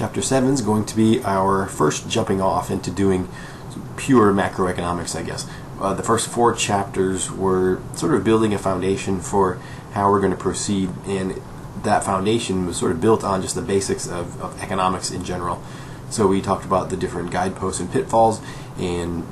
Chapter 7 is going to be our first jumping off into doing pure macroeconomics, I guess. The first 4 chapters were sort of building a foundation for how we're going to proceed, and that foundation was sort of built on just the basics of economics in general. So we talked about the different guideposts and pitfalls, and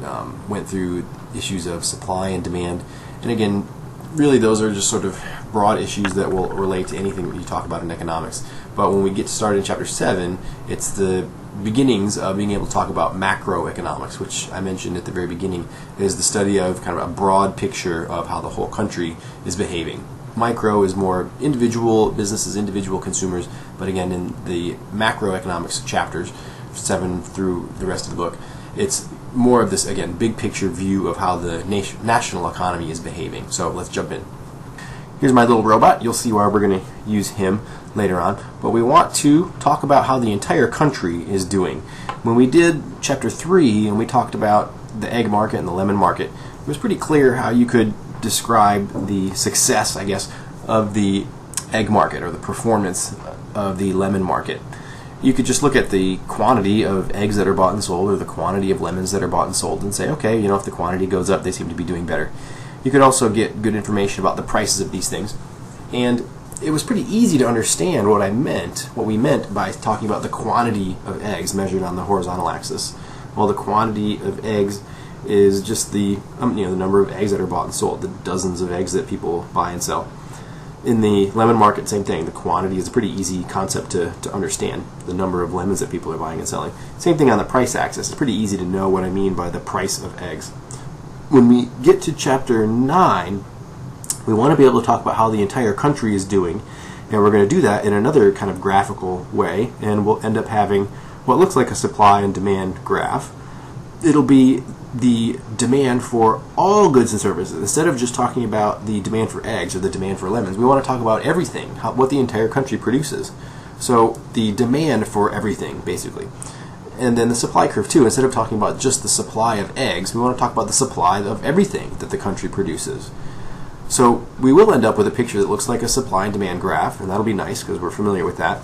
went through issues of supply and demand. And again, really those are just sort of broad issues that will relate to anything that you talk about in economics. But when we get started in Chapter 7, it's the beginnings of being able to talk about macroeconomics, which I mentioned at the very beginning is the study of kind of a broad picture of how the whole country is behaving. Micro is more individual businesses, individual consumers, but again, in the macroeconomics chapters, 7 through the rest of the book, it's more of this, again, big picture view of how the national economy is behaving. So let's jump in. Here's my little robot. You'll see why we're going to use him later on. But we want to talk about how the entire country is doing. When we did Chapter 3 and we talked about the egg market and the lemon market, it was pretty clear how you could describe the success, I guess, of the egg market or the performance of the lemon market. You could just look at the quantity of eggs that are bought and sold or the quantity of lemons that are bought and sold and say, okay, if the quantity goes up, they seem to be doing better. You could also get good information about the prices of these things. And it was pretty easy to understand what we meant by talking about the quantity of eggs measured on the horizontal axis. Well, the quantity of eggs is just the number of eggs that are bought and sold, the dozens of eggs that people buy and sell. In the lemon market, same thing. The quantity is a pretty easy concept to understand, the number of lemons that people are buying and selling. Same thing on the price axis. It's pretty easy to know what I mean by the price of eggs. When we get to Chapter 9, we want to be able to talk about how the entire country is doing, and we're going to do that in another kind of graphical way, and we'll end up having what looks like a supply and demand graph. It'll be the demand for all goods and services. Instead of just talking about the demand for eggs or the demand for lemons, we want to talk about everything, what the entire country produces. So the demand for everything, basically. And then the supply curve too. Instead of talking about just the supply of eggs, we want to talk about the supply of everything that the country produces. So we will end up with a picture that looks like a supply and demand graph, and that'll be nice because we're familiar with that.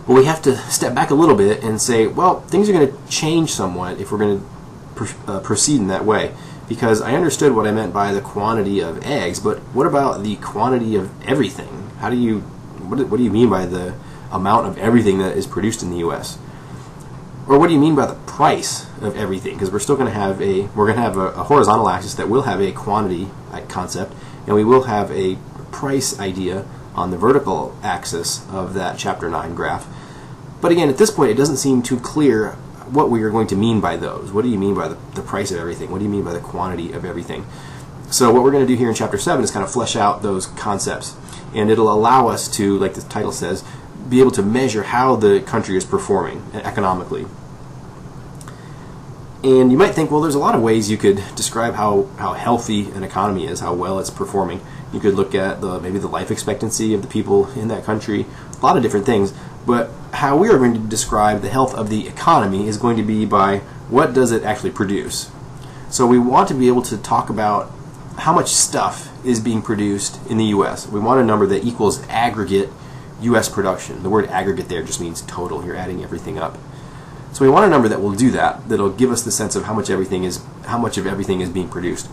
But we have to step back a little bit and say, well, things are going to change somewhat if we're going to proceed in that way, because I understood what I meant by the quantity of eggs, but what about the quantity of everything? What do you mean by the amount of everything that is produced in the U.S.? Or what do you mean by the price of everything? Because we're still going to have a horizontal axis that will have a quantity concept, and we will have a price idea on the vertical axis of that Chapter 9 graph. But again, at this point, it doesn't seem too clear what we are going to mean by those. What do you mean by the price of everything? What do you mean by the quantity of everything? So what we're going to do here in Chapter 7 is kind of flesh out those concepts, and it'll allow us to, like the title says, be able to measure how the country is performing economically. And you might think, well, there's a lot of ways you could describe how healthy an economy is, how well it's performing. You could look at maybe the life expectancy of the people in that country, a lot of different things. But how we are going to describe the health of the economy is going to be by what does it actually produce. So we want to be able to talk about how much stuff is being produced in the U.S. We want a number that equals aggregate U.S. production. The word aggregate there just means total. You're adding everything up. So we want a number that will do that, that'll give us the sense of how much of everything is being produced.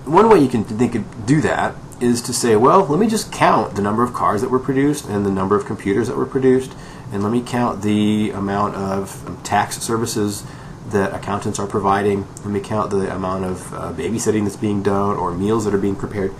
One way you can do that is to say, well, let me just count the number of cars that were produced and the number of computers that were produced, and let me count the amount of tax services that accountants are providing. Let me count the amount of babysitting that's being done or meals that are being prepared.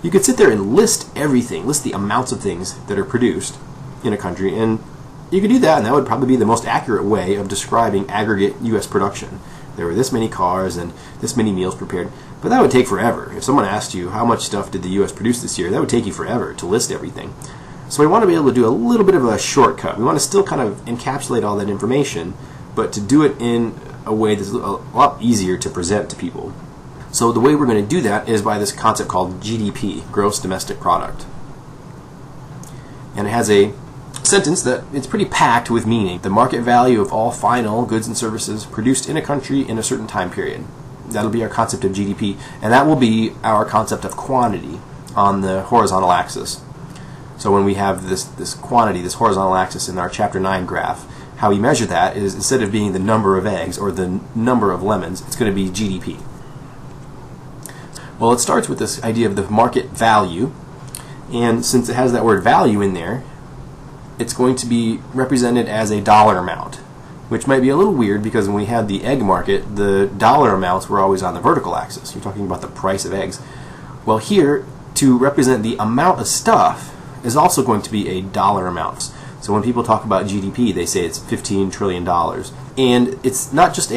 You could sit there and list everything, list the amounts of things that are produced in a country, and you could do that, and that would probably be the most accurate way of describing aggregate U.S. production. There were this many cars and this many meals prepared, but that would take forever. If someone asked you how much stuff did the U.S. produce this year, that would take you forever to list everything. So we want to be able to do a little bit of a shortcut. We want to still kind of encapsulate all that information, but to do it in a way that's a lot easier to present to people. So the way we're going to do that is by this concept called GDP, Gross Domestic Product. And it has a sentence that it's pretty packed with meaning. The market value of all final goods and services produced in a country in a certain time period. That'll be our concept of GDP, and that will be our concept of quantity on the horizontal axis. So when we have this quantity, this horizontal axis in our Chapter 9 graph, how we measure that is, instead of being the number of eggs or the number of lemons, it's going to be GDP. Well, it starts with this idea of the market value, and since it has that word value in there, it's going to be represented as a dollar amount, which might be a little weird because when we had the egg market, the dollar amounts were always on the vertical axis. You're talking about the price of eggs. Well, here, to represent the amount of stuff is also going to be a dollar amount. So when people talk about GDP, they say it's $15 trillion. And it's not just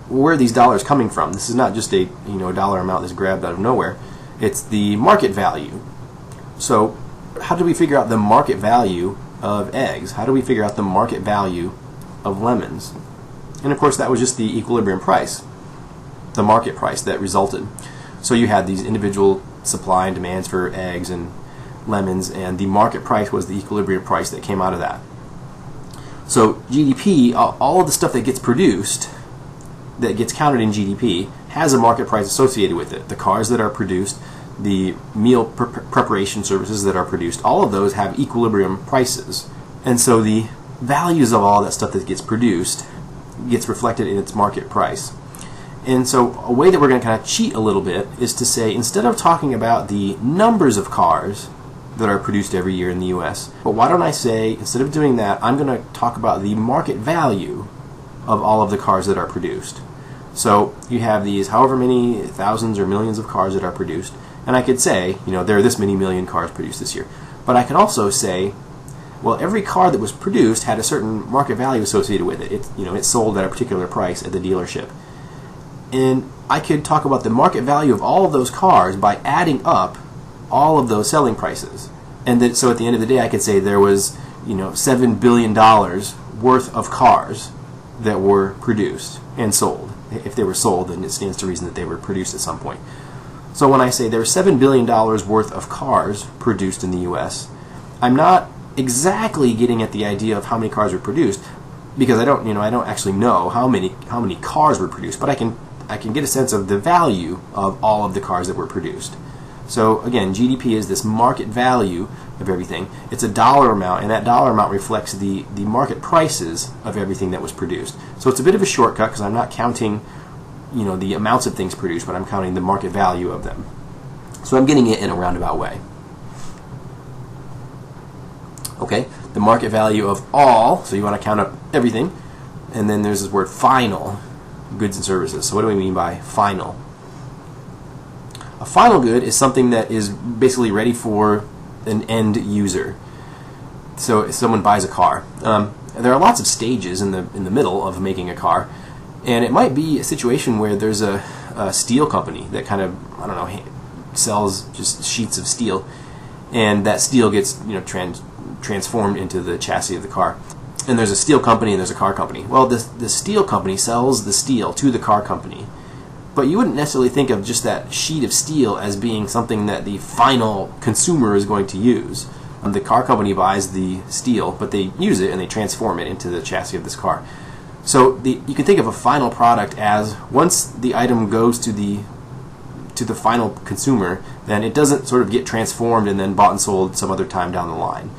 where are these dollars coming from? This is not just a dollar amount that's grabbed out of nowhere. It's the market value. So how do we figure out the market value of eggs? How do we figure out the market value of lemons? And of course that was just the equilibrium price, the market price that resulted. So you had these individual supply and demands for eggs and lemons, and the market price was the equilibrium price that came out of that. So GDP, all of the stuff that gets produced, that gets counted in GDP, has a market price associated with it. The cars that are produced, the meal preparation services that are produced, all of those have equilibrium prices. And so the values of all that stuff that gets produced gets reflected in its market price. And so a way that we're going to kind of cheat a little bit is to say, instead of talking about the numbers of cars that are produced every year in the US, but why don't I say, instead of doing that, I'm going to talk about the market value of all of the cars that are produced. So you have these however many thousands or millions of cars that are produced, and I could say, there are this many million cars produced this year. But I could also say, well, every car that was produced had a certain market value associated with it. It sold at a particular price at the dealership. And I could talk about the market value of all of those cars by adding up all of those selling prices. And then, so at the end of the day, I could say there was, $7 billion worth of cars that were produced and sold. If they were sold, then it stands to reason that they were produced at some point. So when I say there's $7 billion worth of cars produced in the U.S., I'm not exactly getting at the idea of how many cars were produced, because I don't actually know how many cars were produced, but I can get a sense of the value of all of the cars that were produced. So again, GDP is this market value of everything. It's a dollar amount, and that dollar amount reflects the market prices of everything that was produced. So it's a bit of a shortcut because I'm not counting the amounts of things produced, but I'm counting the market value of them. So I'm getting it in a roundabout way. Okay, the market value of all, so you want to count up everything, and then there's this word final, goods and services. So what do we mean by final? A final good is something that is basically ready for an end user. So if someone buys a car, there are lots of stages in the middle of making a car, and it might be a situation where there's a steel company that kind of, sells just sheets of steel, and that steel gets transformed into the chassis of the car. And there's a steel company and there's a car company. Well, the steel company sells the steel to the car company, but you wouldn't necessarily think of just that sheet of steel as being something that the final consumer is going to use. The car company buys the steel, but they use it and they transform it into the chassis of this car. So you can think of a final product as, once the item goes to the final consumer, then it doesn't sort of get transformed and then bought and sold some other time down the line.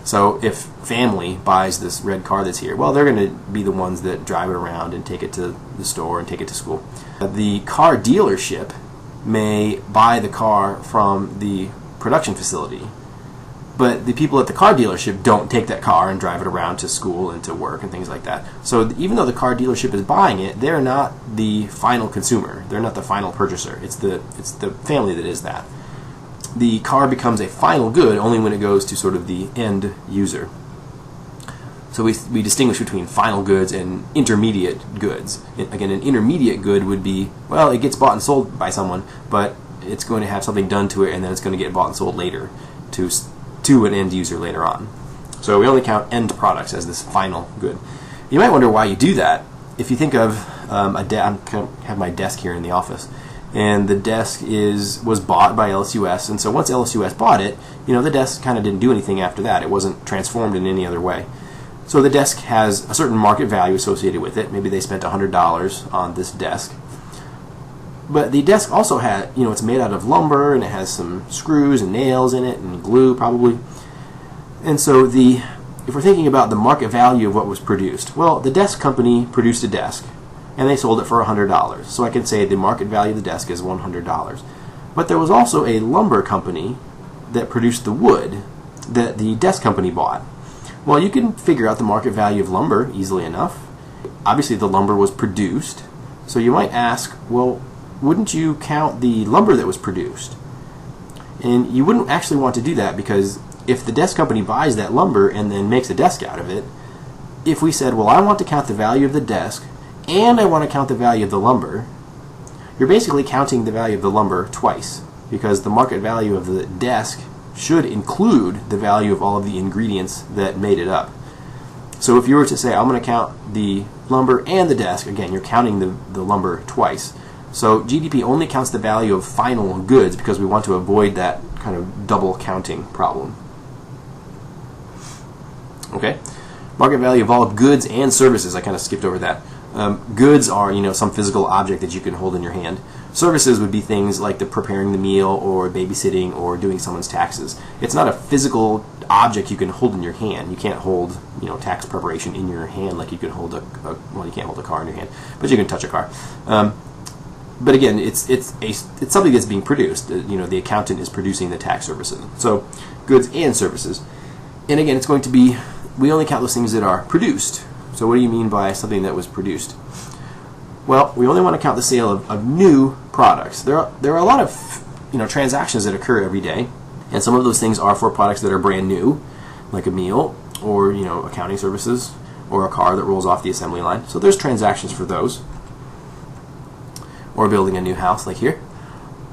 So if family buys this red car that's here, well, they're going to be the ones that drive it around and take it to the store and take it to school. The car dealership may buy the car from the production facility, but the people at the car dealership don't take that car and drive it around to school and to work and things like that. So even though the car dealership is buying it, they're not the final consumer. They're not the final purchaser. It's the family that is that. The car becomes a final good only when it goes to sort of the end user. So we distinguish between final goods and intermediate goods. Again, an intermediate good would be, well, it gets bought and sold by someone, but it's going to have something done to it, and then it's going to get bought and sold later to an end user later on. So we only count end products as this final good. You might wonder why you do that. If you think of I have my desk here in the office, and the desk was bought by LSUS, and so once LSUS bought it, the desk kind of didn't do anything after that. It wasn't transformed in any other way. So the desk has a certain market value associated with it. Maybe they spent $100 on this desk. But the desk also had, it's made out of lumber, and it has some screws and nails in it and glue probably. And so the if we're thinking about the market value of what was produced, well, the desk company produced a desk, and they sold it for $100. So I can say the market value of the desk is $100. But there was also a lumber company that produced the wood that the desk company bought. Well, you can figure out the market value of lumber easily enough. Obviously, the lumber was produced. So you might ask, well, wouldn't you count the lumber that was produced? And you wouldn't actually want to do that, because if the desk company buys that lumber and then makes a desk out of it, if we said, well, I want to count the value of the desk and I want to count the value of the lumber, you're basically counting the value of the lumber twice, because the market value of the desk should include the value of all of the ingredients that made it up. So if you were to say, I'm going to count the lumber and the desk, again, you're counting the lumber twice. So GDP only counts the value of final goods, because we want to avoid that kind of double counting problem. Okay, market value of all goods and services. I kind of skipped over that. Goods are, some physical object that you can hold in your hand. Services would be things like preparing the meal, or babysitting, or doing someone's taxes. It's not a physical object you can hold in your hand. You can't hold, tax preparation in your hand like you can hold well, you can't hold a car in your hand, but you can touch a car. But again, it's something that's being produced. The accountant is producing the tax services. So goods and services. And again, it's going to be, we only count those things that are produced. So what do you mean by something that was produced? Well, we only want to count the sale of new products. There are a lot of transactions that occur every day, and some of those things are for products that are brand new, like a meal, or accounting services, or a car that rolls off the assembly line. So there's transactions for those. Or building a new house, like here.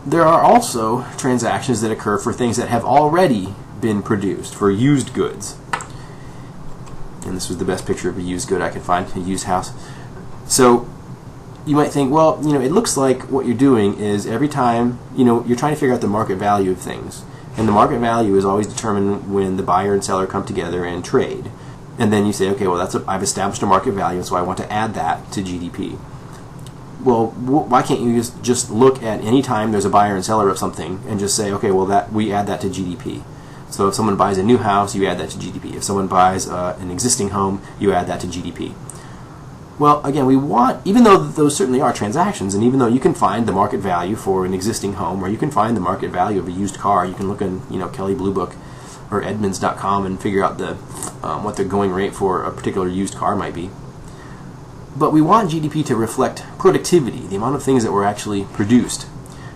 There are also transactions that occur for things that have already been produced, for used goods. And this was the best picture of a used good I could find, a used house. So you might think, well, it looks like what you're doing is every time, you're trying to figure out the market value of things. And the market value is always determined when the buyer and seller come together and trade. And then you say, okay, well, I've established a market value, so I want to add that to GDP. Well, why can't you just look at any time there's a buyer and seller of something and just say, okay, well, we add that to GDP. So if someone buys a new house, you add that to GDP. If someone buys an existing home, you add that to GDP. Well, again, we want, even though those certainly are transactions, and even though you can find the market value for an existing home, or you can find the market value of a used car, you can look in Kelley Blue Book or Edmunds.com and figure out what the going rate for a particular used car might be. But we want GDP to reflect productivity, the amount of things that were actually produced.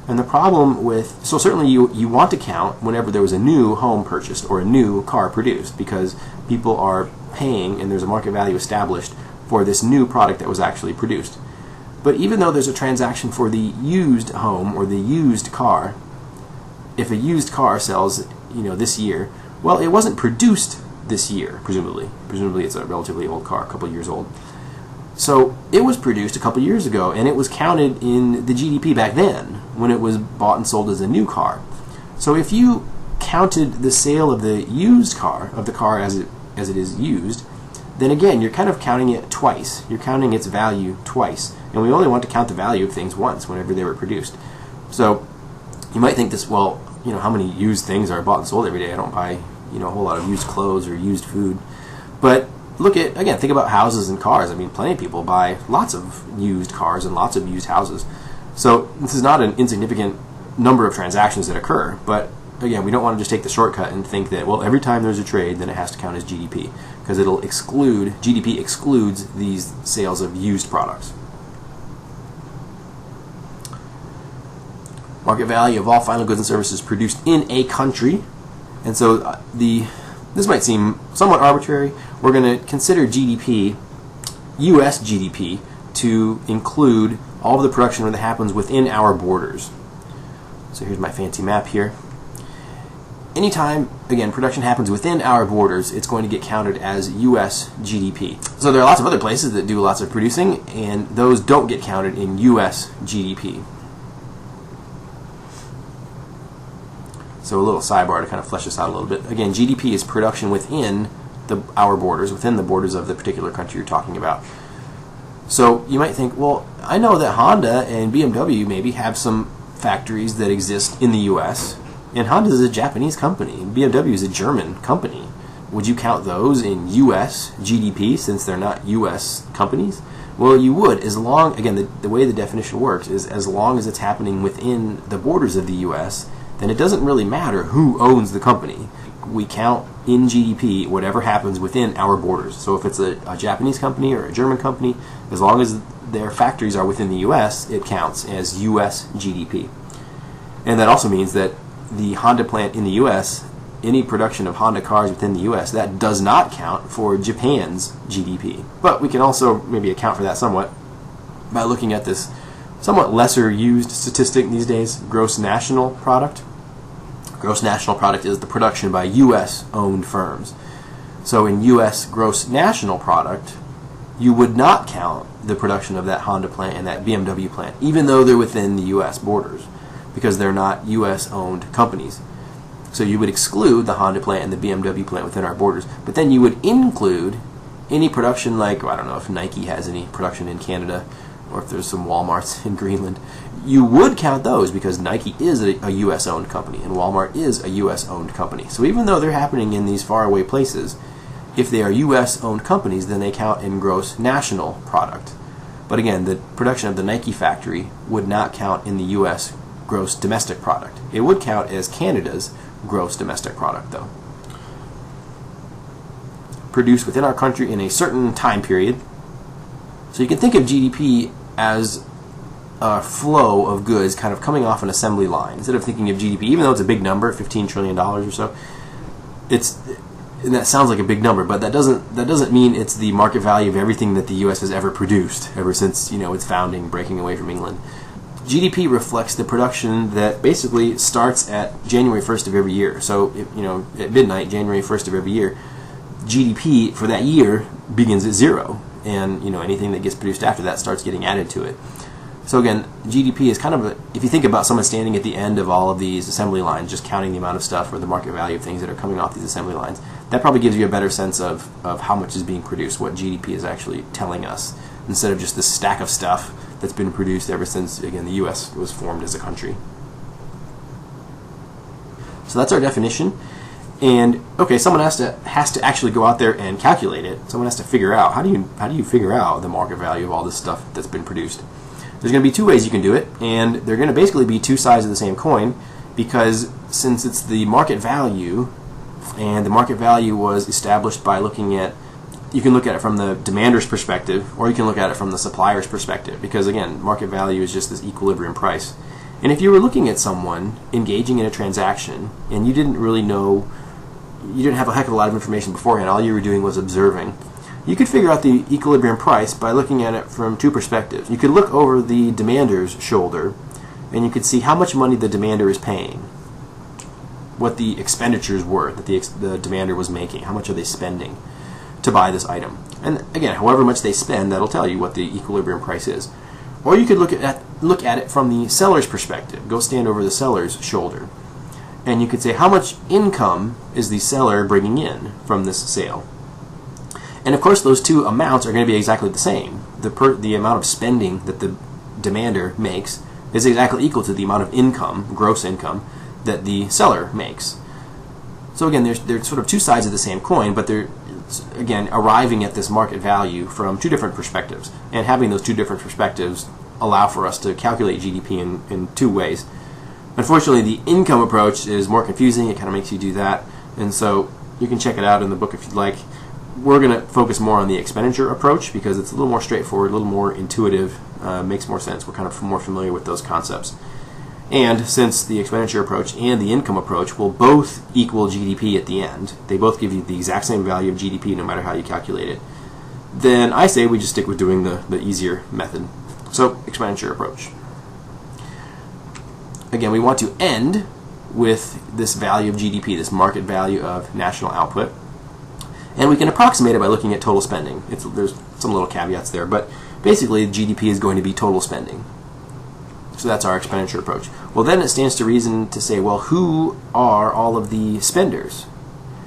And the problem with, so certainly you want to count whenever there was a new home purchased or a new car produced, because people are paying and there's a market value established for this new product that was actually produced. But even though there's a transaction for the used home or the used car, if a used car sells, this year, well, it wasn't produced this year, presumably. Presumably it's a relatively old car, a couple of years old. So it was produced a couple years ago, and it was counted in the GDP back then when it was bought and sold as a new car. So if you counted the sale of the used car, of the car as it is used, then again, you're kind of counting it twice. You're counting its value twice. And we only want to count the value of things once, whenever they were produced. So you might think this, well, how many used things are bought and sold every day? I don't buy, a whole lot of used clothes or used food. But think about houses and cars. I mean, plenty of people buy lots of used cars and lots of used houses. So this is not an insignificant number of transactions that occur. But again, we don't want to just take the shortcut and think that, well, every time there's a trade, then it has to count as GDP, because GDP excludes these sales of used products. Market value of all final goods and services produced in a country. And so this might seem somewhat arbitrary. We're going to consider GDP, U.S. GDP, to include all of the production that happens within our borders. So here's my fancy map here. Anytime, again, production happens within our borders, it's going to get counted as U.S. GDP. So there are lots of other places that do lots of producing, and those don't get counted in U.S. GDP. So a little sidebar to kind of flesh this out a little bit. Again, GDP is production within our borders, within the borders of the particular country you're talking about. So you might think, well, I know that Honda and BMW maybe have some factories that exist in the U.S., and Honda is a Japanese company. BMW is a German company. would you count those in U.S. GDP since they're not U.S. companies? Well, you would, as long, again, the way the definition works is as long as it's happening within the borders of the U.S., then it doesn't really matter who owns the company. We count in GDP whatever happens within our borders. So if it's a Japanese company or a German company, as long as their factories are within the U.S., it counts as U.S. GDP. And that also means that the Honda plant in the U.S., any production of Honda cars within the U.S., that does not count for Japan's GDP. But we can also maybe account for that somewhat by looking at this somewhat lesser used statistic these days, gross national product. Gross national product is the production by U.S. owned firms. So in U.S. gross national product, you would not count the production of that Honda plant and that BMW plant, even though they're within the U.S. borders, because they're not U.S. owned companies. So you would exclude the Honda plant and the BMW plant within our borders, but then you would include any production, like, I don't know if Nike has any production in Canada, or if there's some Walmarts in Greenland. You would count those because Nike is a U.S. owned company and Walmart is a U.S. owned company. So even though they're happening in these faraway places, if they are U.S. owned companies, then they count in gross national product. But again, the production of the Nike factory would not count in the U.S. gross domestic product. It would count as Canada's gross domestic product, though. Produced within our country in a certain time period. So you can think of GDP as a flow of goods kind of coming off an assembly line. Instead of thinking of GDP, even though it's a big number, $15 trillion or so, and that sounds like a big number, but that doesn't mean it's the market value of everything that the U.S. has ever produced ever since its founding, breaking away from England. GDP reflects the production that basically starts at January 1st of every year. So, at midnight, January 1st of every year, GDP for that year begins at zero, and anything that gets produced after that starts getting added to it. So again, GDP is kind of if you think about someone standing at the end of all of these assembly lines, just counting the amount of stuff or the market value of things that are coming off these assembly lines, that probably gives you a better sense of how much is being produced, what GDP is actually telling us, instead of just this stack of stuff that's been produced ever since, again, the U.S. was formed as a country. So that's our definition. And okay, someone has to actually go out there and calculate it. Someone has to figure out how do you figure out the market value of all this stuff that's been produced. There's going to be two ways you can do it, and they're going to basically be two sides of the same coin, because since it's the market value, and the market value was established by you can look at it from the demander's perspective, or you can look at it from the supplier's perspective, because again, market value is just this equilibrium price. And if you were looking at someone engaging in a transaction, and you didn't have a heck of a lot of information beforehand, all you were doing was observing, you could figure out the equilibrium price by looking at it from two perspectives. You could look over the demander's shoulder, and you could see how much money the demander is paying, what the expenditures were that the demander was making, how much are they spending to buy this item. And again, however much they spend, that'll tell you what the equilibrium price is. Or you could look at it from the seller's perspective. Go stand over the seller's shoulder, and you could say, how much income is the seller bringing in from this sale? And of course, those two amounts are going to be exactly the same. The amount of spending that the demander makes is exactly equal to the amount of income, gross income, that the seller makes. So again, they're sort of two sides of the same coin, but they're, again, arriving at this market value from two different perspectives. And having those two different perspectives allow for us to calculate GDP in two ways. Unfortunately, the income approach is more confusing. It kind of makes you do that. And so you can check it out in the book if you'd like. We're going to focus more on the expenditure approach because it's a little more straightforward, a little more intuitive, makes more sense. We're kind of more familiar with those concepts. And since the expenditure approach and the income approach will both equal GDP at the end, they both give you the exact same value of GDP no matter how you calculate it, then I say we just stick with doing the easier method. So, expenditure approach. Again, we want to end with this value of GDP, this market value of national output. And we can approximate it by looking at total spending. There's some little caveats there, but basically GDP is going to be total spending. So that's our expenditure approach. Well, then it stands to reason to say, well, who are all of the spenders?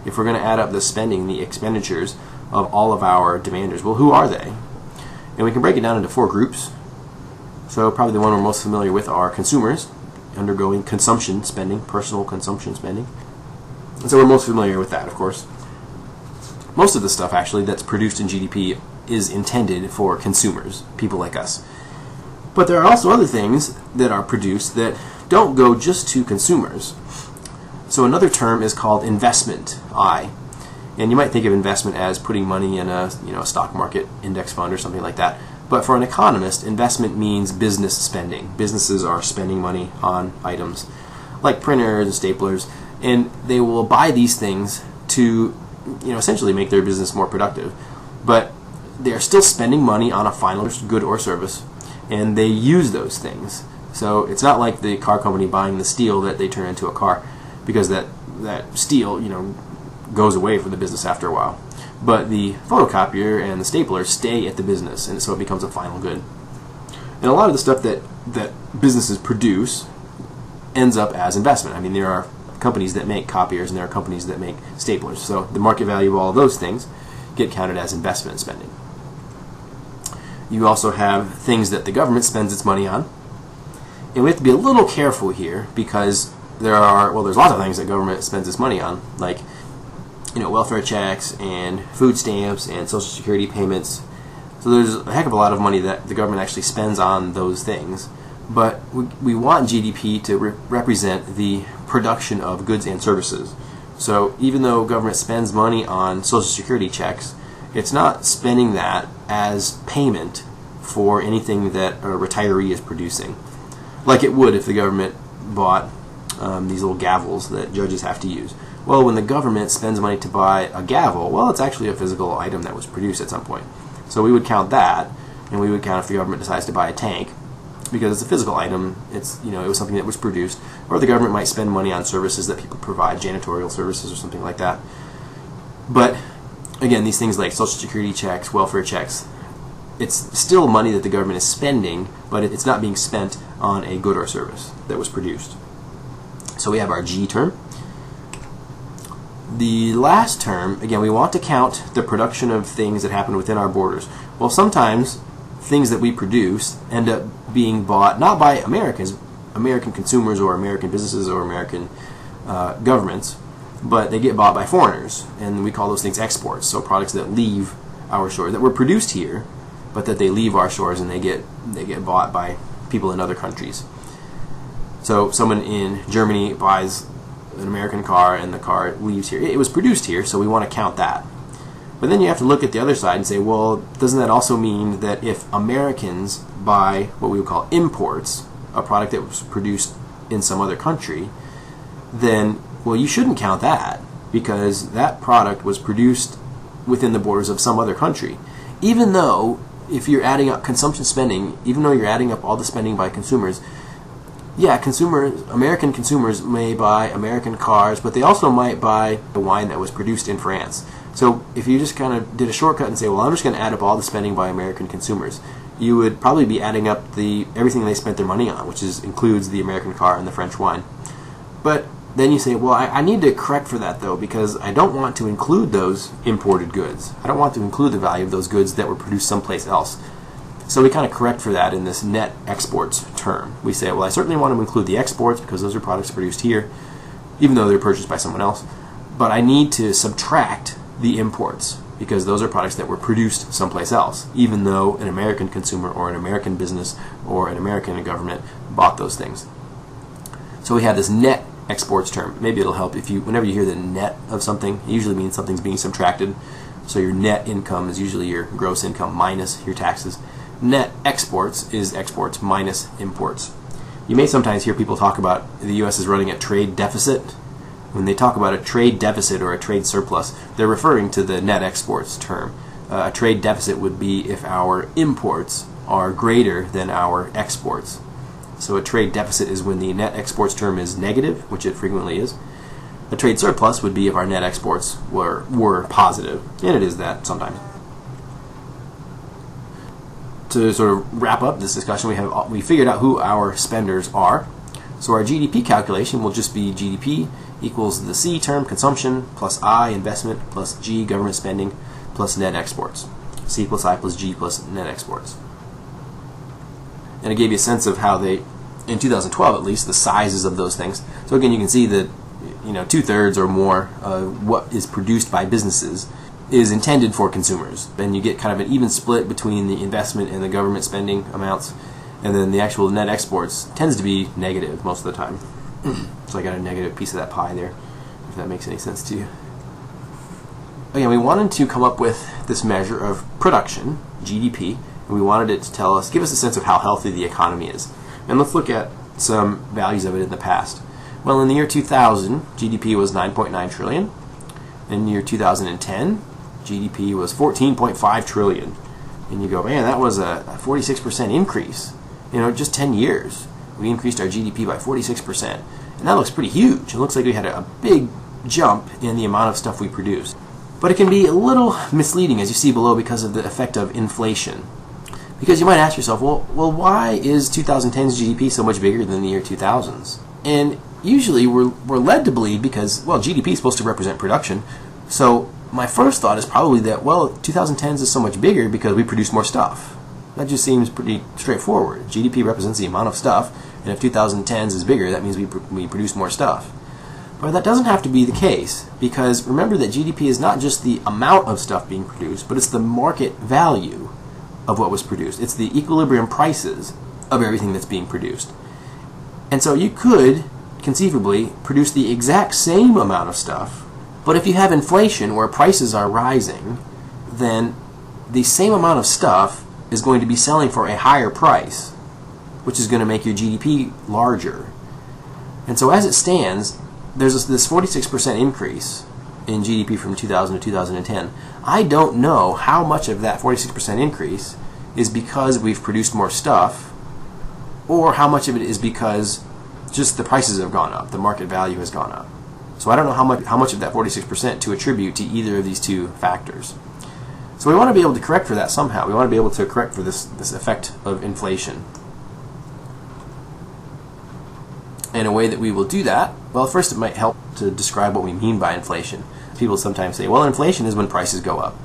If we're going to add up the spending, the expenditures of all of our demanders, well, who are they? And we can break it down into four groups. So probably the one we're most familiar with are consumers, undergoing consumption spending, personal consumption spending. And so we're most familiar with that, of course. most of the stuff actually that's produced in GDP is intended for consumers, people like us. But there are also other things that are produced that don't go just to consumers. So another term is called investment, I. And you might think of investment as putting money in a stock market index fund or something like that. But for an economist, investment means business spending. Businesses are spending money on items like printers and staplers, and they will buy these things to essentially make their business more productive. But they are still spending money on a final good or service, and they use those things. So it's not like the car company buying the steel that they turn into a car, because that steel goes away from the business after a while. But the photocopier and the stapler stay at the business, and so it becomes a final good. And a lot of the stuff that businesses produce ends up as investment. I mean, there are companies that make copiers and there are companies that make staplers. So the market value of all of those things get counted as investment spending. You also have things that the government spends its money on. And we have to be a little careful here, because there's lots of things that government spends its money on, like welfare checks and food stamps and Social Security payments. So there's a heck of a lot of money that the government actually spends on those things. But we want GDP to represent the production of goods and services. So even though government spends money on Social Security checks, it's not spending that as payment for anything that a retiree is producing, like it would if the government bought these little gavels that judges have to use. Well, when the government spends money to buy a gavel, well, it's actually a physical item that was produced at some point. So we would count that, and we would count if the government decides to buy a tank, because it's a physical item. It's it was something that was produced. Or the government might spend money on services that people provide, janitorial services or something like that. But again, these things like Social Security checks, welfare checks, it's still money that the government is spending, but it's not being spent on a good or service that was produced. So we have our G term. The last term, again, we want to count the production of things that happen within our borders. Well, sometimes things that we produce end up being bought not by American consumers or American businesses or American governments, but they get bought by foreigners, and we call those things exports. So products that leave our shores, that were produced here, but that they leave our shores and they get bought by people in other countries. So someone in Germany buys an American car and the car leaves here. It was produced here, so we want to count that. But then you have to look at the other side and say, well, doesn't that also mean that if Americans buy what we would call imports, a product that was produced in some other country, then, well, you shouldn't count that, because that product was produced within the borders of some other country. Even though, if you're adding up consumption spending, even though you're adding up all the spending by consumers, yeah, American consumers may buy American cars, but they also might buy the wine that was produced in France. So if you just kind of did a shortcut and say, well, I'm just going to add up all the spending by American consumers, you would probably be adding up everything they spent their money on, which includes the American car and the French wine. But then you say, well, I need to correct for that, though, because I don't want to include those imported goods. I don't want to include the value of those goods that were produced someplace else. So we kind of correct for that in this net exports term. We say, well, I certainly want to include the exports because those are products produced here, even though they're purchased by someone else. But I need to subtract the imports because those are products that were produced someplace else, even though an American consumer or an American business or an American government bought those things. So we have this net exports term. Maybe it'll help if whenever you hear the net of something, it usually means something's being subtracted. So your net income is usually your gross income minus your taxes. Net exports is exports minus imports. You may sometimes hear people talk about the U.S. is running a trade deficit. When they talk about a trade deficit or a trade surplus, they're referring to the net exports term. A trade deficit would be if our imports are greater than our exports. So a trade deficit is when the net exports term is negative, which it frequently is. A trade surplus would be if our net exports were positive, and it is that sometimes. To sort of wrap up this discussion, we figured out who our spenders are. So our GDP calculation will just be GDP equals the C term, consumption, plus I, investment, plus G, government spending, plus net exports. C plus I plus G plus net exports. And it gave you a sense of how they, in 2012 at least, the sizes of those things. So again, you can see that 2/3 or more of what is produced by businesses is intended for consumers. And you get kind of an even split between the investment and the government spending amounts, and then the actual net exports tends to be negative most of the time. So I got a negative piece of that pie there, if that makes any sense to you. Again, we wanted to come up with this measure of production, GDP, and we wanted it to give us a sense of how healthy the economy is. And let's look at some values of it in the past. Well, in the year 2000, GDP was 9.9 trillion. In the year 2010, GDP was 14.5 trillion. And you go, man, that was a 46% increase. Just 10 years, we increased our GDP by 46%. And that looks pretty huge. It looks like we had a big jump in the amount of stuff we produced. But it can be a little misleading, as you see below, because of the effect of inflation. Because you might ask yourself, well, why is 2010's GDP so much bigger than the year 2000's? And usually we're led to believe because, well, GDP is supposed to represent production. So my first thought is probably that, well, 2010's is so much bigger because we produce more stuff. That just seems pretty straightforward. GDP represents the amount of stuff, and if 2010's is bigger, that means we produce more stuff. But that doesn't have to be the case, because remember that GDP is not just the amount of stuff being produced, but it's the market value of what was produced. It's the equilibrium prices of everything that's being produced. And so you could conceivably produce the exact same amount of stuff, but if you have inflation where prices are rising, then the same amount of stuff is going to be selling for a higher price, which is going to make your GDP larger. And so as it stands, there's this 46% increase in GDP from 2000 to 2010. I don't know how much of that 46% increase is because we've produced more stuff, or how much of it is because just the prices have gone up, the market value has gone up. So I don't know how much of that 46% to attribute to either of these two factors. So we want to be able to correct for that somehow. We want to be able to correct for this effect of inflation. And a way that we will do that, well, first it might help to describe what we mean by inflation. People sometimes say, well, inflation is when prices go up.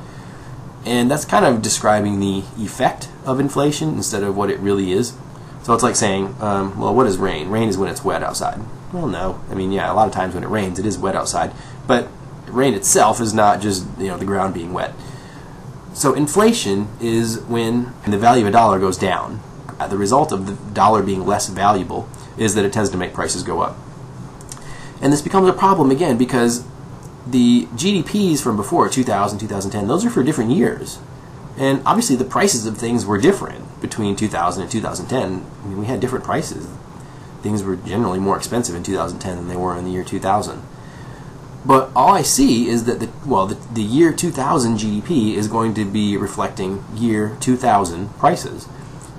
And that's kind of describing the effect of inflation instead of what it really is. So it's like saying, well, what is rain? Rain is when it's wet outside. Well, no. I mean, yeah, a lot of times when it rains, it is wet outside. But rain itself is not just, the ground being wet. So inflation is when the value of a dollar goes down. The result of the dollar being less valuable is that it tends to make prices go up. And this becomes a problem again because the GDPs from before 2000, 2010, those are for different years. And obviously the prices of things were different between 2000 and 2010. I mean, we had different prices. Things were generally more expensive in 2010 than they were in the year 2000. But all I see is that the year 2000 GDP is going to be reflecting year 2000 prices.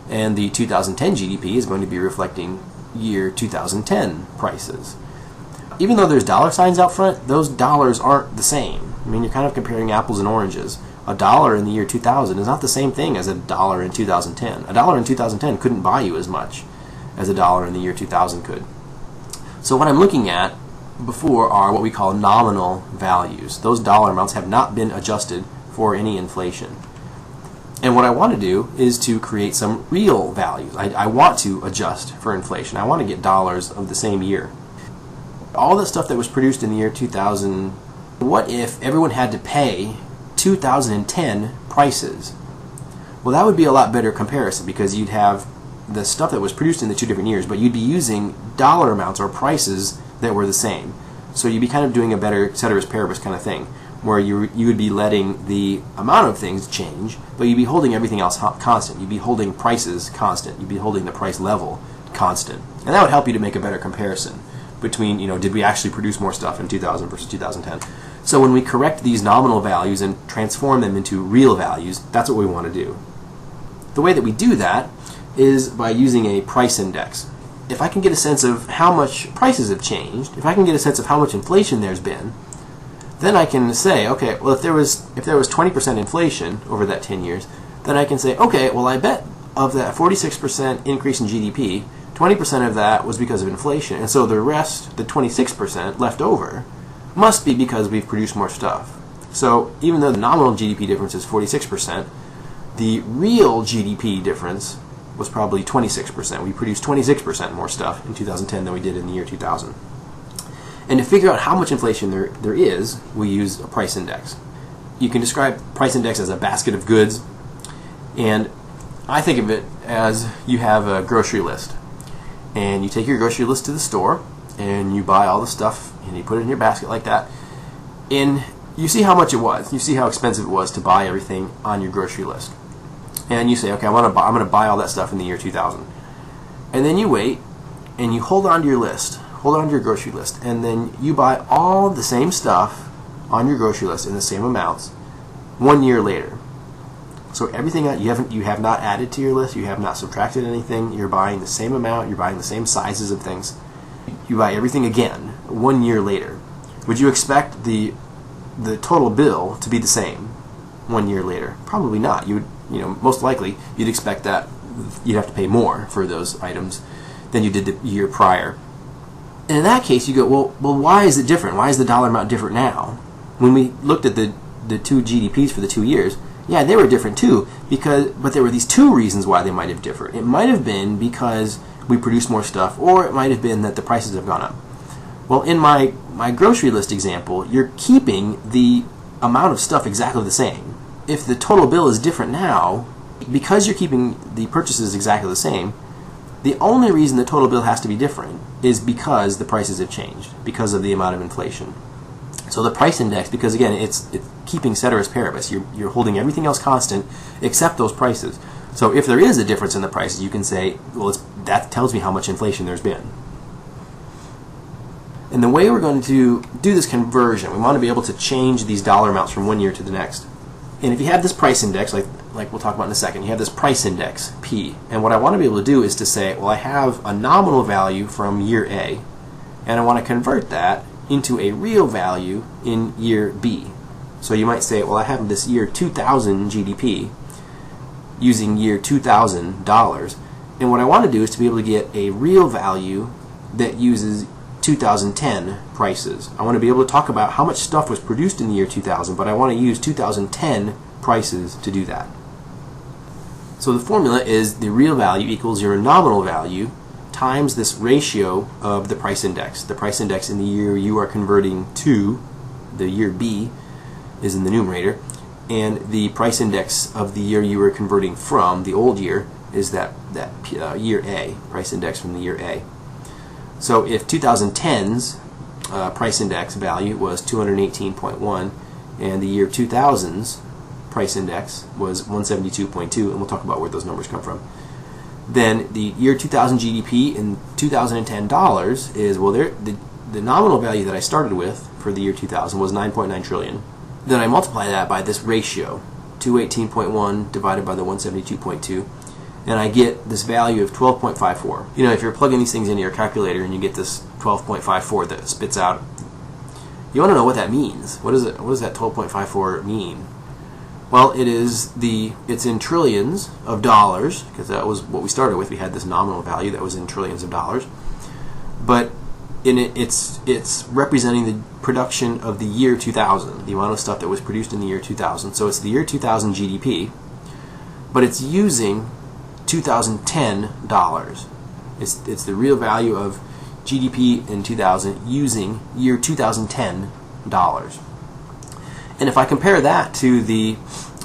And the 2010 GDP is going to be reflecting year 2010 prices. Even though there's dollar signs out front, those dollars aren't the same. I mean, you're kind of comparing apples and oranges. A dollar in the year 2000 is not the same thing as a dollar in 2010. A dollar in 2010 couldn't buy you as much as a dollar in the year 2000 could. So what I'm looking at before are what we call nominal values. Those dollar amounts have not been adjusted for any inflation. And what I want to do is to create some real values. I want to adjust for inflation. I want to get dollars of the same year. All the stuff that was produced in the year 2000, what if everyone had to pay 2010 prices? Well, that would be a lot better comparison because you'd have the stuff that was produced in the two different years, but you'd be using dollar amounts or prices that were the same. So you'd be kind of doing a better ceteris paribus kind of thing, where you would be letting the amount of things change, but you'd be holding everything else constant. You'd be holding prices constant. You'd be holding the price level constant. And that would help you to make a better comparison between, did we actually produce more stuff in 2000 versus 2010. So when we correct these nominal values and transform them into real values, that's what we want to do. The way that we do that is by using a price index. If I can get a sense of how much prices have changed, if I can get a sense of how much inflation there's been, then I can say, okay, well, if there was 20% inflation over that 10 years, then I can say, okay, well, I bet of that 46% increase in GDP, 20% of that was because of inflation, and so the rest, the 26% left over, must be because we've produced more stuff. So even though the nominal GDP difference is 46%, the real GDP difference was probably 26%. We produced 26% more stuff in 2010 than we did in the year 2000. And to figure out how much inflation there is, we use a price index. you can describe price index as a basket of goods, and I think of it as you have a grocery list, and you take your grocery list to the store and you buy all the stuff and you put it in your basket like that, and you see how much it was, you see how expensive it was to buy everything on your grocery list, and you say, okay, I'm going to buy all that stuff in the year 2000, and then you wait and you hold on to your list, hold on to your grocery list, and then you buy all the same stuff on your grocery list in the same amounts 1 year later. So everything that you have not added to your list, you have not subtracted anything, you're buying the same amount, you're buying the same sizes of things. You buy everything again 1 year later. Would you expect the total bill to be the same 1 year later? Probably not. You would, most likely you'd expect that you'd have to pay more for those items than you did the year prior. And in that case, you go, well, why is it different? Why is the dollar amount different now? When we looked at the two GDPs for the 2 years, yeah, they were different too, but there were these two reasons why they might have differed. It might have been because we produced more stuff, or it might have been that the prices have gone up. Well, in my grocery list example, you're keeping the amount of stuff exactly the same. If the total bill is different now, because you're keeping the purchases exactly the same, the only reason the total bill has to be different is because the prices have changed, because of the amount of inflation. So the price index, because again, it's keeping ceteris paribus, you're holding everything else constant except those prices. So if there is a difference in the prices, you can say, well, that tells me how much inflation there's been. And the way we're going to do this conversion, we want to be able to change these dollar amounts from 1 year to the next. And if you have this price index, like we'll talk about in a second, you have this price index, P. And what I want to be able to do is to say, well, I have a nominal value from year A, and I want to convert that into a real value in year B. So you might say, well, I have this year 2000 GDP using year 2000 dollars, and what I want to do is to be able to get a real value that uses 2010 prices. I want to be able to talk about how much stuff was produced in the year 2000, but I want to use 2010 prices to do that. So the formula is the real value equals your nominal value times this ratio of the price index. The price index in the year you are converting to, the year B, is in the numerator, and the price index of the year you are converting from, the old year, is that year A, price index from the year A. So if 2010's price index value was 218.1 and the year 2000's price index was 172.2, and we'll talk about where those numbers come from, then the year 2000 GDP in 2010 dollars is, well, the nominal value that I started with for the year 2000 was 9.9 trillion. Then I multiply that by this ratio, 218.1 divided by the 172.2, and I get this value of 12.54. If you're plugging these things into your calculator and you get this 12.54 that spits out, you want to know what that means. What does that 12.54 mean? Well, it's in trillions of dollars, because that was what we started with. We had this nominal value that was in trillions of dollars. But it's representing the production of the year 2000, the amount of stuff that was produced in the year 2000. So it's the year 2000 GDP, but it's using 2010 dollars. It's the real value of GDP in 2000 using year 2010 dollars. And if I compare that to the,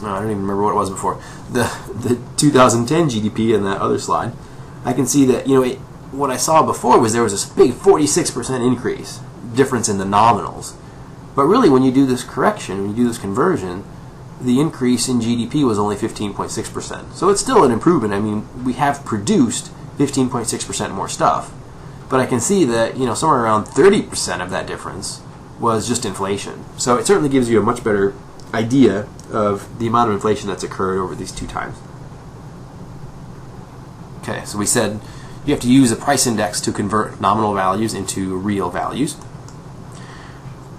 I don't even remember what it was before, the 2010 GDP in that other slide, I can see that, what I saw before was there was this big 46% difference in the nominals. But really, when you do this correction, when you do this conversion, the increase in GDP was only 15.6%. So it's still an improvement. I mean, we have produced 15.6% more stuff. But I can see that, somewhere around 30% of that difference was just inflation. So it certainly gives you a much better idea of the amount of inflation that's occurred over these two times. Okay, so we said you have to use a price index to convert nominal values into real values.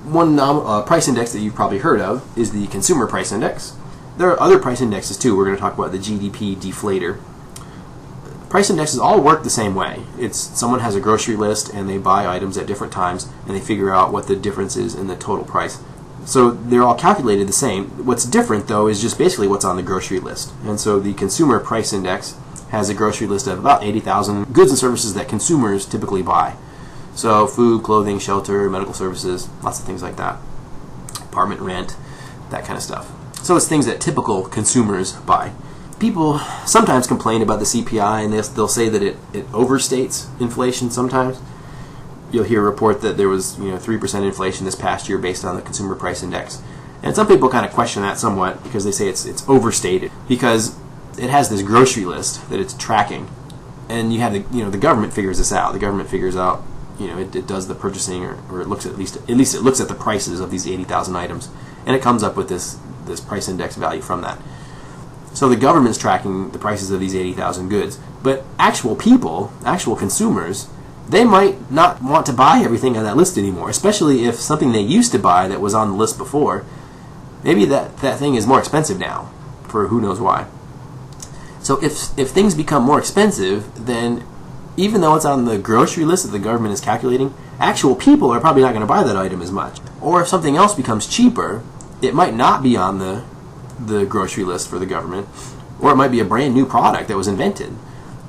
One price index that you've probably heard of is the consumer price index. There are other price indexes too. We're going to talk about the GDP deflator. Price indexes all work the same way. Someone has a grocery list and they buy items at different times and they figure out what the difference is in the total price. So they're all calculated the same. What's different though is just basically what's on the grocery list. And so the consumer price index has a grocery list of about 80,000 goods and services that consumers typically buy. So food, clothing, shelter, medical services, lots of things like that. Apartment rent. that kind of stuff. So it's things that typical consumers buy. People sometimes complain about the CPI, and they'll say that it overstates inflation sometimes. You'll hear a report that there was 3% inflation this past year based on the consumer price index. And some people kind of question that somewhat because they say it's overstated because it has this grocery list that it's tracking. And you have the government figures this out. The government figures out, it does the purchasing, or it looks at least it looks at the prices of these 80,000 items, and it comes up with this price index value from that. So the government's tracking the prices of these 80,000 goods, but actual people, actual consumers, they might not want to buy everything on that list anymore, especially if something they used to buy that was on the list before, maybe that thing is more expensive now, for who knows why. So if things become more expensive, then even though it's on the grocery list that the government is calculating, actual people are probably not going to buy that item as much. Or if something else becomes cheaper, it might not be on the grocery list for the government, or it might be a brand new product that was invented,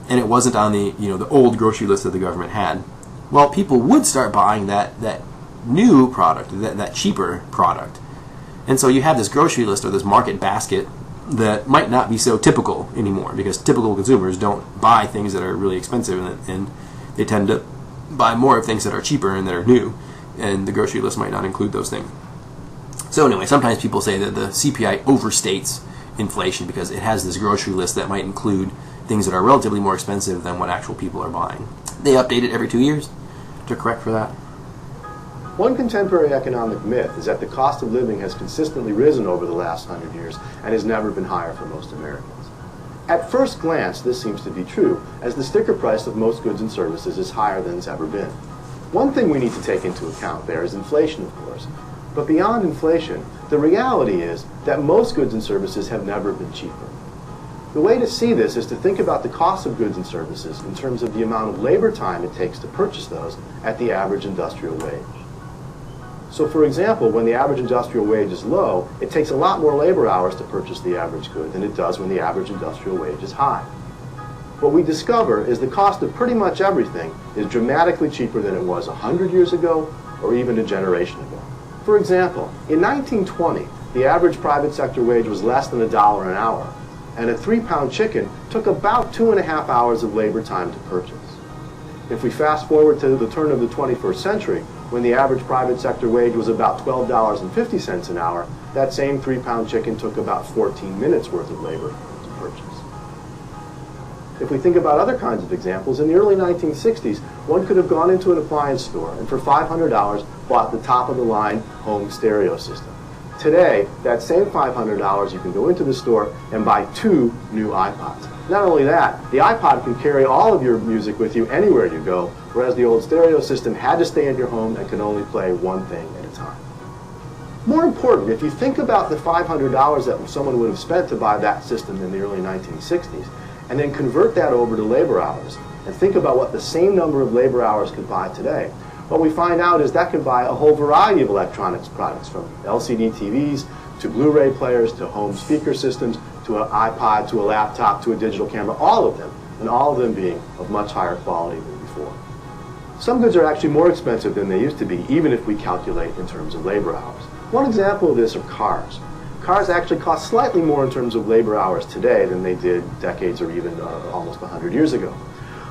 and it wasn't on the old grocery list that the government had. Well, people would start buying that new product, that cheaper product. And so you have this grocery list or this market basket that might not be so typical anymore, because typical consumers don't buy things that are really expensive, and they tend to buy more of things that are cheaper and that are new, and the grocery list might not include those things. So anyway, sometimes people say that the CPI overstates inflation because it has this grocery list that might include things that are relatively more expensive than what actual people are buying. They update it every 2 years to correct for that. One contemporary economic myth is that the cost of living has consistently risen over the last 100 years and has never been higher for most Americans. At first glance, this seems to be true, as the sticker price of most goods and services is higher than it's ever been. One thing we need to take into account there is inflation, of course. But beyond inflation, the reality is that most goods and services have never been cheaper. The way to see this is to think about the cost of goods and services in terms of the amount of labor time it takes to purchase those at the average industrial wage. So for example, when the average industrial wage is low, it takes a lot more labor hours to purchase the average good than it does when the average industrial wage is high. What we discover is the cost of pretty much everything is dramatically cheaper than it was 100 years ago or even a generation ago. For example, in 1920, the average private sector wage was less than $1 an hour, and a 3-pound chicken took about 2.5 hours of labor time to purchase. If we fast forward to the turn of the 21st century, when the average private sector wage was about $12.50 an hour, that same 3-pound chicken took about 14 minutes worth of labor to purchase. If we think about other kinds of examples, in the early 1960s, one could have gone into an appliance store and for $500 bought the top-of-the-line home stereo system. Today, that same $500, you can go into the store and buy 2 new iPods. Not only that, the iPod can carry all of your music with you anywhere you go, whereas the old stereo system had to stay in your home and can only play one thing at a time. More important, if you think about the $500 that someone would have spent to buy that system in the early 1960s, and then convert that over to labor hours, and think about what the same number of labor hours could buy today, what we find out is that can buy a whole variety of electronics products, from LCD TVs to Blu-ray players to home speaker systems to an iPod to a laptop to a digital camera, all of them, and all of them being of much higher quality than before. Some goods are actually more expensive than they used to be, even if we calculate in terms of labor hours. One example of this are cars. Cars actually cost slightly more in terms of labor hours today than they did decades or even almost 100 years ago.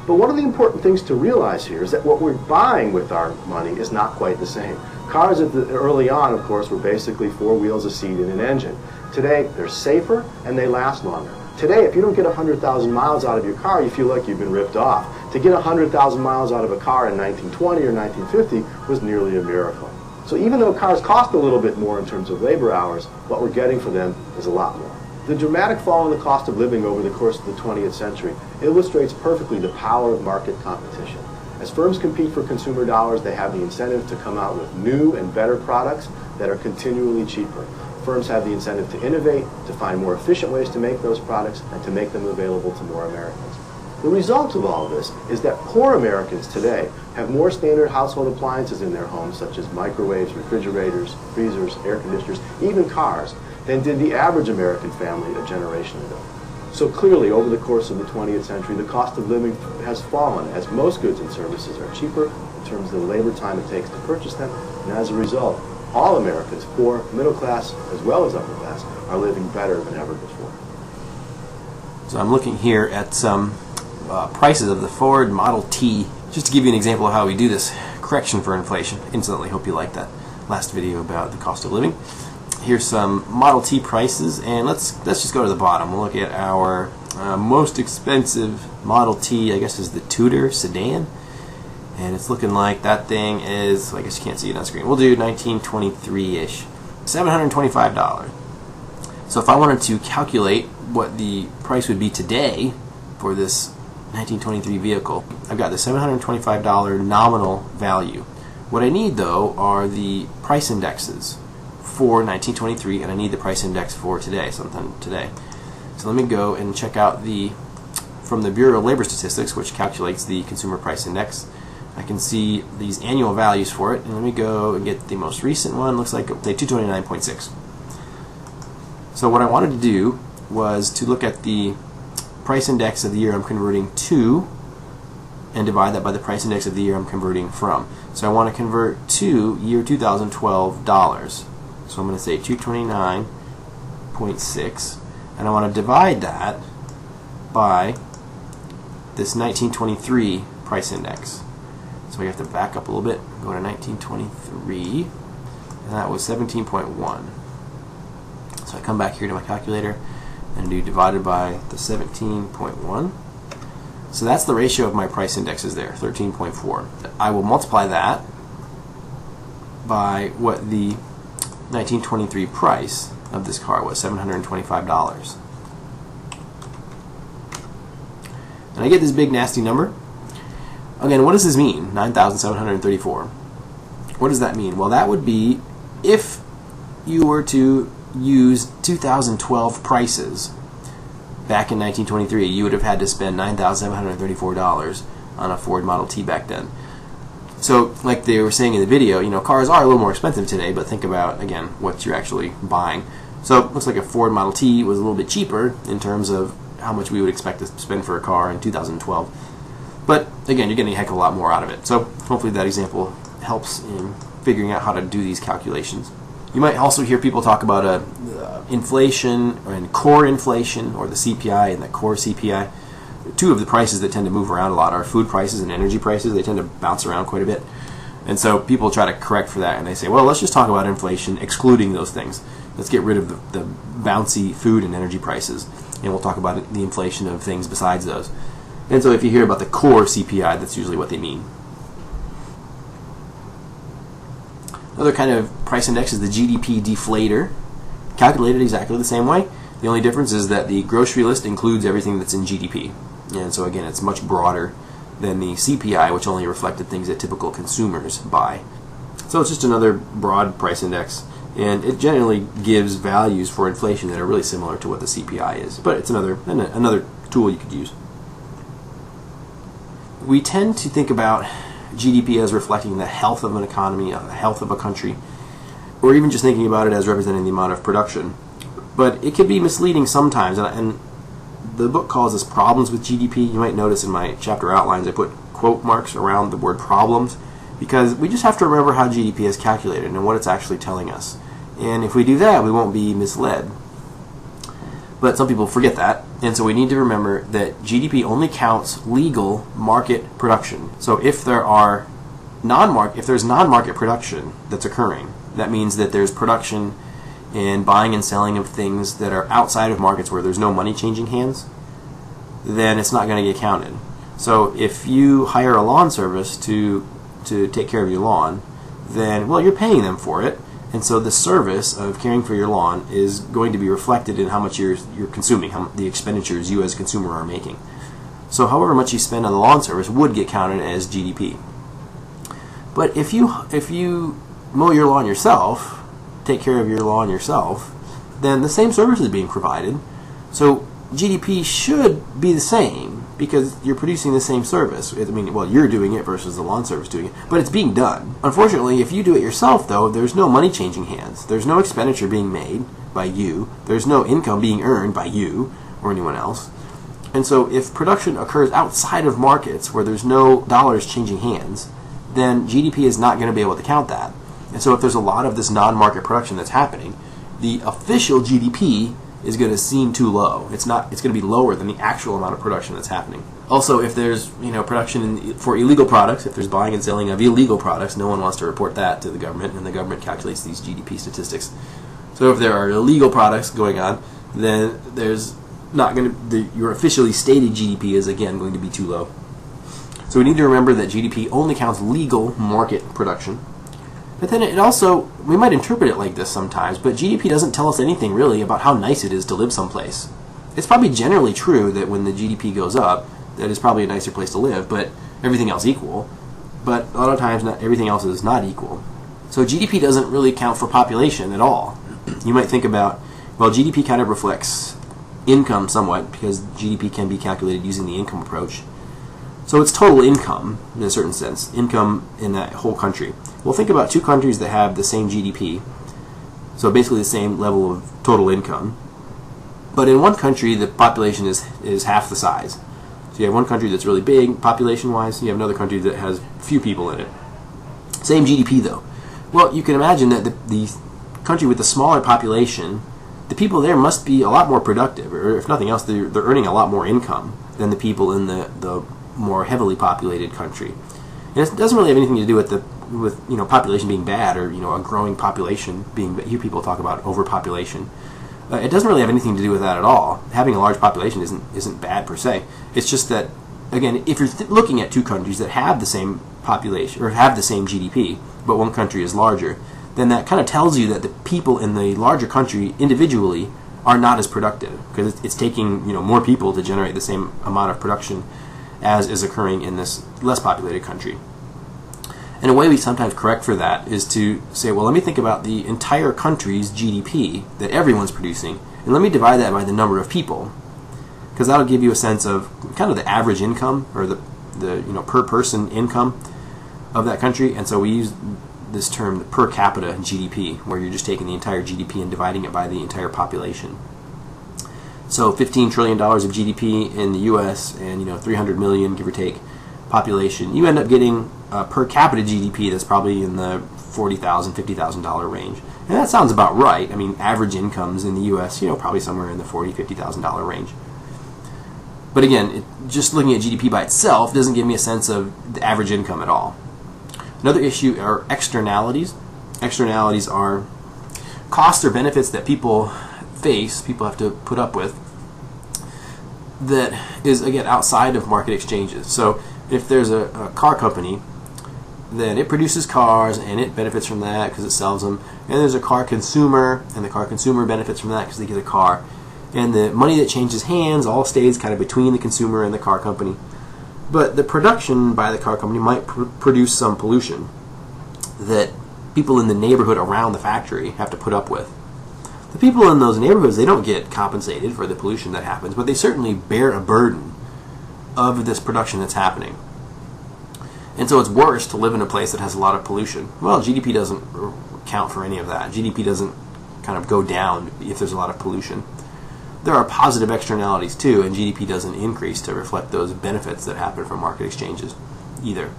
But one of the important things to realize here is that what we're buying with our money is not quite the same. Cars early on, of course, were basically 4 wheels, a seat, and an engine. Today, they're safer and they last longer. Today, if you don't get 100,000 miles out of your car, you feel like you've been ripped off. To get 100,000 miles out of a car in 1920 or 1950 was nearly a miracle. So even though cars cost a little bit more in terms of labor hours, what we're getting for them is a lot more. The dramatic fall in the cost of living over the course of the 20th century illustrates perfectly the power of market competition. As firms compete for consumer dollars, they have the incentive to come out with new and better products that are continually cheaper. Firms have the incentive to innovate, to find more efficient ways to make those products, and to make them available to more Americans. The result of all of this is that poor Americans today have more standard household appliances in their homes, such as microwaves, refrigerators, freezers, air conditioners, even cars, than did the average American family a generation ago. So clearly, over the course of the 20th century, the cost of living has fallen as most goods and services are cheaper in terms of the labor time it takes to purchase them, and as a result, All Americans, poor, middle class, as well as upper class, are living better than ever before. So I'm looking here at some prices of the Ford Model T, just to give you an example of how we do this correction for inflation. Incidentally, hope you liked that last video about the cost of living. Here's some Model T prices, and let's just go to the bottom. We'll look at our most expensive Model T, I guess is the Tudor sedan, and it's looking like that thing is, I guess you can't see it on screen. We'll do 1923-ish, $725. So if I wanted to calculate what the price would be today for this 1923 vehicle, I've got the $725 nominal value. What I need, though, are the price indexes for 1923, and I need the price index for today, sometime today. So let me go and check out from the Bureau of Labor Statistics, which calculates the Consumer Price Index. I can see these annual values for it, and let me go and get the most recent one. Looks like, say, 229.6. So what I wanted to do was to look at the price index of the year I'm converting to and divide that by the price index of the year I'm converting from. So I want to convert to year 2012 dollars. So I'm going to say 229.6, and I want to divide that by this 1923 price index. So we have to back up a little bit, go to 1923, and that was 17.1. So I come back here to my calculator and do divided by the 17.1. So that's the ratio of my price indexes there, 13.4. I will multiply that by what the 1923 price of this car was, $725. And I get this big nasty number. Again, what does this mean? 9,734. What does that mean? Well, that would be if you were to use 2012 prices back in 1923, you would have had to spend $9,734 on a Ford Model T back then. So, like they were saying in the video, cars are a little more expensive today, but think about, again, what you're actually buying. So, it looks like a Ford Model T was a little bit cheaper in terms of how much we would expect to spend for a car in 2012. But, again, you're getting a heck of a lot more out of it. So, hopefully that example helps in figuring out how to do these calculations. You might also hear people talk about inflation and core inflation, or the CPI and the core CPI. Two of the prices that tend to move around a lot are food prices and energy prices. They tend to bounce around quite a bit. And so people try to correct for that, and they say, well, let's just talk about inflation excluding those things. Let's get rid of the bouncy food and energy prices, and we'll talk about the inflation of things besides those. And so if you hear about the core CPI, that's usually what they mean. Another kind of price index is the GDP deflator, calculated exactly the same way. The only difference is that the grocery list includes everything that's in GDP. And so again, it's much broader than the CPI, which only reflected things that typical consumers buy. So it's just another broad price index, and it generally gives values for inflation that are really similar to what the CPI is. But it's another tool you could use. We tend to think about GDP as reflecting the health of an economy, the health of a country, or even just thinking about it as representing the amount of production. But it can be misleading sometimes, and the book calls this problems with GDP. You might notice in my chapter outlines I put quote marks around the word problems, because we just have to remember how GDP is calculated and what it's actually telling us. And if we do that, we won't be misled. But some people forget that, and so we need to remember that GDP only counts legal market production. So if there's non-market production that's occurring, that means that there's production and buying and selling of things that are outside of markets where there's no money changing hands, then it's not going to get counted. So if you hire a lawn service to take care of your lawn, then, well, you're paying them for it. And so the service of caring for your lawn is going to be reflected in how much you're consuming, the expenditures you as a consumer are making. So however much you spend on the lawn service would get counted as GDP. But if you mow your lawn yourself, take care of your lawn yourself, then the same service is being provided. So GDP should be the same because you're producing the same service. I mean, well, you're doing it versus the lawn service doing it, but it's being done. Unfortunately, if you do it yourself, though, there's no money changing hands. There's no expenditure being made by you. There's no income being earned by you or anyone else. And so if production occurs outside of markets where there's no dollars changing hands, then GDP is not going to be able to count that. And so if there's a lot of this non-market production that's happening, the official GDP is going to seem too low. It's going to be lower than the actual amount of production that's happening. Also, if there's production for illegal products, if there's buying and selling of illegal products, no one wants to report that to the government, and the government calculates these GDP statistics. So if there are illegal products going on, then there's not going to your officially stated GDP is again going to be too low. So we need to remember that GDP only counts legal market production. But then it also, we might interpret it like this sometimes, but GDP doesn't tell us anything really about how nice it is to live someplace. It's probably generally true that when the GDP goes up, that it's probably a nicer place to live, but everything else equal. But a lot of times not everything else is not equal. So GDP doesn't really count for population at all. You might think about, well, GDP kind of reflects income somewhat, because GDP can be calculated using the income approach. So it's total income, in a certain sense, income in that whole country. Well, think about two countries that have the same GDP, so basically the same level of total income. But in one country, the population is half the size. So you have one country that's really big, population-wise, you have another country that has few people in it. Same GDP, though. Well, you can imagine that the country with the smaller population, the people there must be a lot more productive, or if nothing else, they're earning a lot more income than the people in the more heavily populated country. And it doesn't really have anything to do with population being bad, or a growing population being. Here people talk about overpopulation. It doesn't really have anything to do with that at all. Having a large population isn't bad per se. It's just that, again, if you're looking at two countries that have the same population or have the same GDP, but one country is larger, then that kind of tells you that the people in the larger country individually are not as productive, because it's taking more people to generate the same amount of production as is occurring in this less populated country. And a way we sometimes correct for that is to say, well, let me think about the entire country's GDP that everyone's producing, and let me divide that by the number of people, because that'll give you a sense of kind of the average income, or the per person income of that country. And so we use this term, the per capita GDP, where you're just taking the entire GDP and dividing it by the entire population. So $15 trillion of GDP in the U.S. and 300 million, give or take, population. You end up getting per capita GDP that's probably in the $40,000, $50,000 range. And that sounds about right. I mean, average incomes in the U.S., probably somewhere in the $40,000, $50,000 range. But again, just looking at GDP by itself doesn't give me a sense of the average income at all. Another issue are externalities. Externalities are costs or benefits that people have to put up with, that is, again, outside of market exchanges. So if there's a car company, then it produces cars and it benefits from that because it sells them. And there's a car consumer, and the car consumer benefits from that because they get a car. And the money that changes hands all stays kind of between the consumer and the car company. But the production by the car company might produce some pollution that people in the neighborhood around the factory have to put up with. The people in those neighborhoods, they don't get compensated for the pollution that happens, but they certainly bear a burden of this production that's happening. And so it's worse to live in a place that has a lot of pollution. Well, GDP doesn't count for any of that. GDP doesn't kind of go down if there's a lot of pollution. There are positive externalities too, and GDP doesn't increase to reflect those benefits that happen from market exchanges either.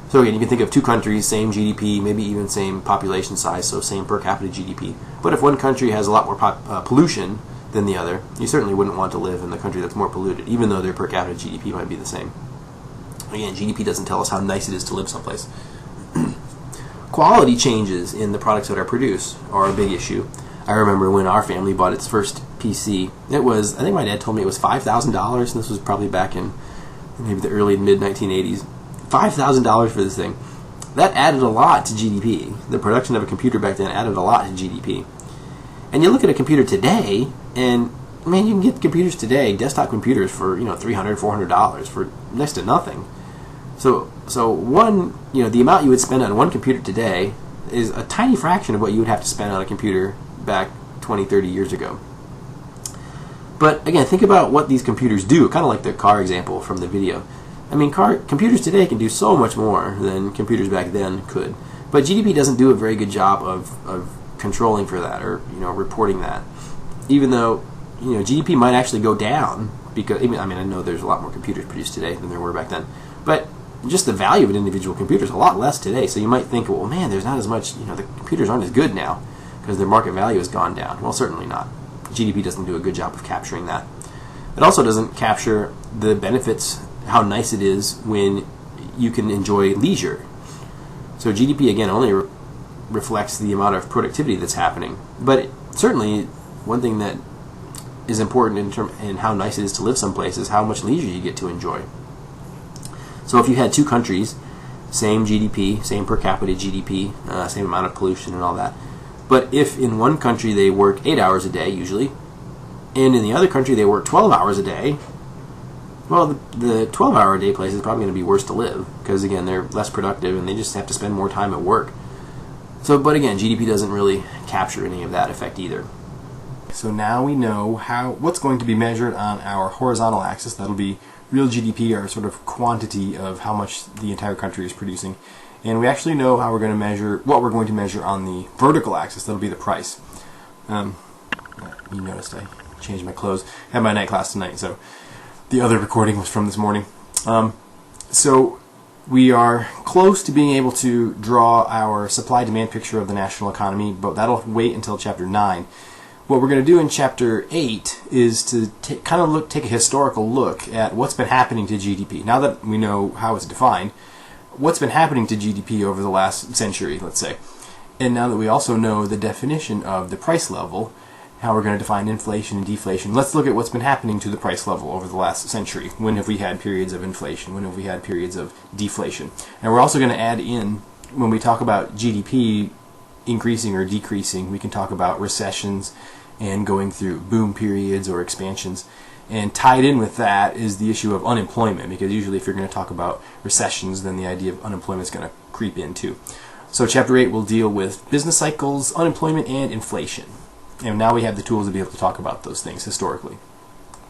So again, you can think of two countries, same GDP, maybe even same population size, so same per capita GDP. But if one country has a lot more pollution than the other, you certainly wouldn't want to live in the country that's more polluted, even though their per capita GDP might be the same. Again, GDP doesn't tell us how nice it is to live someplace. Quality changes in the products that are produced are a big issue. I remember when our family bought its first PC, I think my dad told me it was $5,000, and this was probably back in maybe the early and mid-1980s. $5,000 for this thing. That added a lot to GDP. The production of a computer back then added a lot to GDP. And you look at a computer today, and man, you can get computers today, desktop computers, for $300, $400 for next to nothing. So one, the amount you would spend on one computer today is a tiny fraction of what you would have to spend on a computer back 20, 30 years ago. But again, think about what these computers do, kind of like the car example from the video. I mean, computers today can do so much more than computers back then could. But GDP doesn't do a very good job of controlling for that, or reporting that. Even though GDP might actually go down, because I know there's a lot more computers produced today than there were back then. But just the value of an individual computer is a lot less today. So you might think, well, man, there's not as much, the computers aren't as good now because their market value has gone down. Well, certainly not. GDP doesn't do a good job of capturing that. It also doesn't capture the benefits, how nice it is when you can enjoy leisure. So GDP, again, only reflects the amount of productivity that's happening. But certainly, one thing that is important in how nice it is to live someplace is how much leisure you get to enjoy. So if you had two countries, same GDP, same per capita GDP, same amount of pollution and all that, but if in one country they work 8 hours a day usually, and in the other country they work 12 hours a day, well, the 12-hour-a-day place is probably going to be worse to live because, again, they're less productive and they just have to spend more time at work. So, but again, GDP doesn't really capture any of that effect either. So now we know what's going to be measured on our horizontal axis. That'll be real GDP, or sort of quantity of how much the entire country is producing. And we actually know how we're going to measure, what we're going to measure on the vertical axis. That'll be the price. You noticed I changed my clothes. I had my night class tonight, so the other recording was from this morning. So we are close to being able to draw our supply-demand picture of the national economy, but that'll wait until Chapter 9. What we're going to do in Chapter 8 is to take a historical look at what's been happening to GDP. Now that we know how it's defined, what's been happening to GDP over the last century, let's say. And now that we also know the definition of the price level, how we're going to define inflation and deflation, let's look at what's been happening to the price level over the last century. When have we had periods of inflation? When have we had periods of deflation? And we're also going to add in, when we talk about GDP increasing or decreasing, we can talk about recessions and going through boom periods or expansions. And tied in with that is the issue of unemployment, because usually if you're going to talk about recessions, then the idea of unemployment is going to creep in too. So Chapter 8 will deal with business cycles, unemployment, and inflation. And now we have the tools to be able to talk about those things historically.